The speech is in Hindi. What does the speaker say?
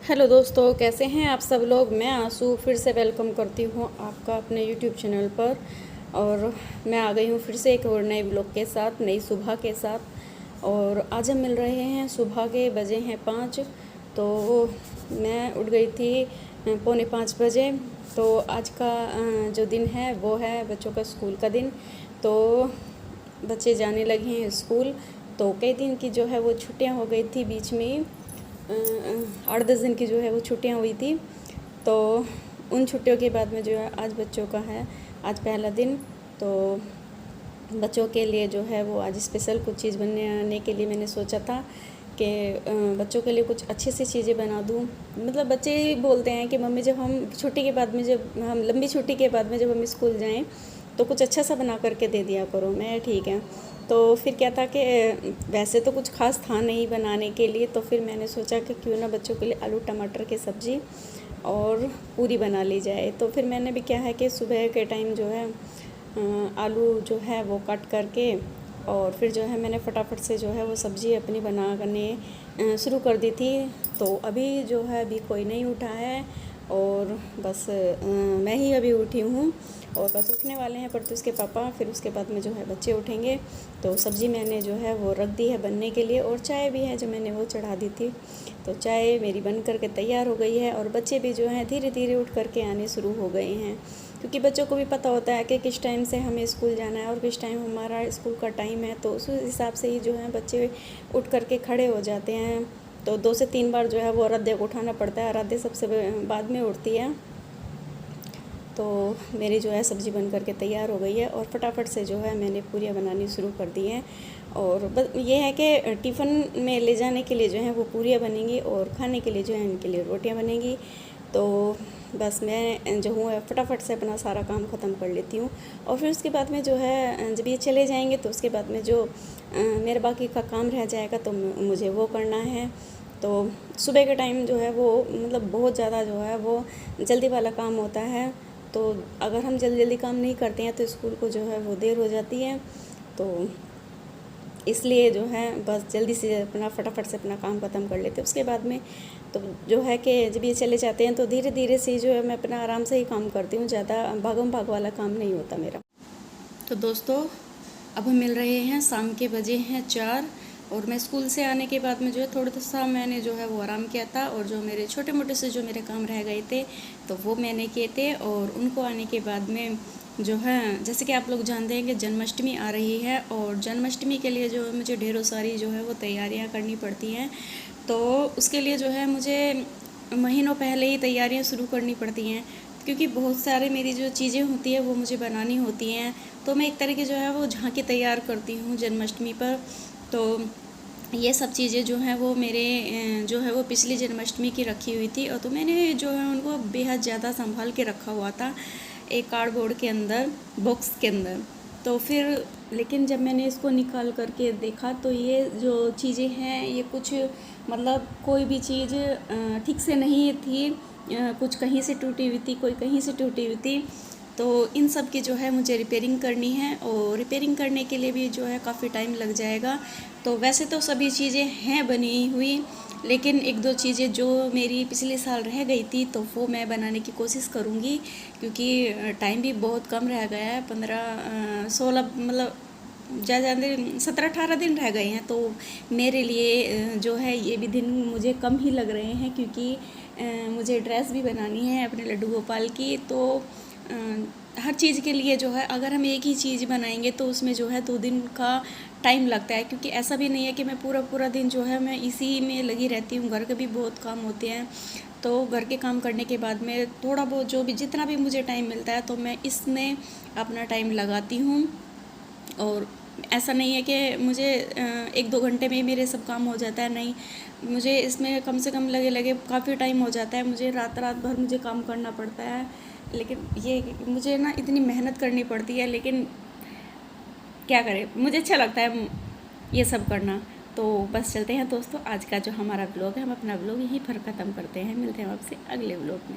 हेलो दोस्तों, कैसे हैं आप सब लोग। मैं आंसू फिर से वेलकम करती हूँ आपका अपने यूट्यूब चैनल पर। और मैं आ गई हूँ फिर से एक और नए ब्लॉग के साथ, नई सुबह के साथ। और आज हम मिल रहे हैं सुबह के, बजे हैं 5। तो मैं उठ गई थी 4:45 बजे। तो आज का जो दिन है वो है बच्चों का स्कूल का दिन। तो बच्चे जाने लगे हैं स्कूल। तो कई दिन की जो है वो छुट्टियाँ हो गई थी, बीच में 8-10 दिन की जो है वो छुट्टियाँ हुई थी। तो उन छुट्टियों के बाद में जो है आज बच्चों का है आज पहला दिन। तो बच्चों के लिए जो है वो आज स्पेशल कुछ चीज़ बनाने के लिए मैंने सोचा था कि बच्चों के लिए कुछ अच्छी सी चीज़ें बना दूँ। मतलब बच्चे ही बोलते हैं कि मम्मी जब हम छुट्टी के बाद में, जब हम लंबी छुट्टी के बाद में जब हम स्कूल जाएं तो कुछ अच्छा सा बना करके दे दिया करो। मैं ठीक है। तो फिर क्या था कि वैसे तो कुछ खास था नहीं बनाने के लिए, तो फिर मैंने सोचा कि क्यों ना बच्चों के लिए आलू टमाटर की सब्ज़ी और पूरी बना ली जाए। तो फिर मैंने भी क्या है कि सुबह के टाइम जो है आलू जो है वो कट करके और फिर जो है मैंने फटाफट से जो है वो सब्ज़ी अपनी बनाने शुरू कर दी थी। तो अभी जो है अभी कोई नहीं उठा है और बस मैं ही अभी उठी हूँ और बस उठने वाले हैं प्रत्युष के पापा। फिर उसके बाद में जो है बच्चे उठेंगे। तो सब्ज़ी मैंने जो है वो रख दी है बनने के लिए और चाय भी है जो मैंने वो चढ़ा दी थी। तो चाय मेरी बन करके तैयार हो गई है और बच्चे भी जो हैं धीरे धीरे उठ करके आने शुरू हो गए हैं, क्योंकि बच्चों को भी पता होता है कि किस टाइम से हमें स्कूल जाना है और किस टाइम हमारा स्कूल का टाइम है। तो उस हिसाब से ही जो है बच्चे उठ करके खड़े हो जाते हैं। तो 2 से 3 बार जो है वो आराध्या को उठाना पड़ता है। आराध्या सबसे बाद में उठती है। तो मेरी जो है सब्ज़ी बन करके तैयार हो गई है और फटाफट से जो है मैंने पूरियाँ बनानी शुरू कर दी हैं। और बस ये है कि टिफ़िन में ले जाने के लिए जो है वो पूरियाँ बनेंगी और खाने के लिए जो है इनके लिए रोटियाँ बनेंगी। तो बस मैं जो हूँ फटाफट से अपना सारा काम ख़त्म कर लेती हूँ। और फिर उसके बाद में जो है जब ये चले जाएंगे तो उसके बाद में जो मेरा बाकी का काम रह जाएगा तो मुझे वो करना है। तो सुबह के टाइम जो है वो मतलब बहुत ज़्यादा जो है वो जल्दी वाला काम होता है। तो अगर हम जल्दी जल्दी काम नहीं करते हैं तो स्कूल को जो है वो देर हो जाती है। तो इसलिए जो है बस जल्दी से अपना फटाफट से अपना काम ख़त्म कर लेते हैं। उसके बाद में तो जो है कि जब ये चले जाते हैं तो धीरे धीरे से जो है मैं अपना आराम से ही काम करती हूँ। ज़्यादा भागम भाग वाला काम नहीं होता मेरा। तो दोस्तों अब हम मिल रहे हैं, शाम के बजे हैं 4 और मैं स्कूल से आने के बाद में जो है थोड़ा सा मैंने जो है वो आराम किया था और जो मेरे छोटे मोटे से जो मेरे काम रह गए थे तो वो मैंने किए थे। और उनको आने के बाद में जो है जैसे कि आप लोग जानते हैं कि जन्माष्टमी आ रही है और जन्माष्टमी के लिए जो है मुझे ढेरों सारी जो है वो तैयारियां करनी पड़ती हैं। तो उसके लिए जो है मुझे महीनों पहले ही तैयारियां शुरू करनी पड़ती हैं, क्योंकि बहुत सारे मेरी जो चीज़ें होती है वो मुझे बनानी होती हैं। तो मैं एक तरह की जो है वो झांकी तैयार करती हूँ जन्माष्टमी पर। तो ये सब चीज़ें जो हैं वो मेरे जो है वो पिछली जन्माष्टमी की रखी हुई थी और तो मैंने जो है उनको बेहद ज़्यादा संभाल के रखा हुआ था एक कार्डबोर्ड के अंदर, बॉक्स के अंदर। तो फिर लेकिन जब मैंने इसको निकाल करके देखा तो ये जो चीज़ें हैं ये कुछ मतलब कोई भी चीज़ ठीक से नहीं थी। कुछ कहीं से टूटी हुई थी, कोई कहीं से टूटी हुई थी। तो इन सब की जो है मुझे रिपेयरिंग करनी है और रिपेयरिंग करने के लिए भी जो है काफ़ी टाइम लग जाएगा। तो वैसे तो सभी चीज़ें हैं बनी हुई, लेकिन एक दो चीज़ें जो मेरी पिछले साल रह गई थी तो वो मैं बनाने की कोशिश करूँगी, क्योंकि टाइम भी बहुत कम रह गया है। 15-16 मतलब ज़्यादा 17-18 दिन रह गए हैं। तो मेरे लिए जो है ये भी दिन मुझे कम ही लग रहे हैं, क्योंकि मुझे ड्रेस भी बनानी है अपने लड्डू गोपाल की। तो हर चीज़ के लिए जो है अगर हम एक ही चीज़ बनाएंगे तो उसमें जो है 2 दिन का टाइम लगता है, क्योंकि ऐसा भी नहीं है कि मैं पूरा पूरा दिन जो है मैं इसी में लगी रहती हूँ। घर के भी बहुत काम होते हैं। तो घर के काम करने के बाद में थोड़ा बहुत जो भी जितना भी मुझे टाइम मिलता है तो मैं इसमें अपना टाइम लगाती हूँ। और ऐसा नहीं है कि मुझे 1-2 घंटे में ही मेरे सब काम हो जाता है, नहीं, मुझे इसमें कम से कम लगे लगे काफ़ी टाइम हो जाता है। मुझे रात रात भर मुझे काम करना पड़ता है, लेकिन ये मुझे ना इतनी मेहनत करनी पड़ती है, लेकिन क्या करें, मुझे अच्छा लगता है ये सब करना। तो बस चलते हैं दोस्तों, आज का जो हमारा ब्लॉग है हम अपना ब्लॉग यहीं पर ख़त्म करते हैं। मिलते हैं आपसे अगले ब्लॉग में।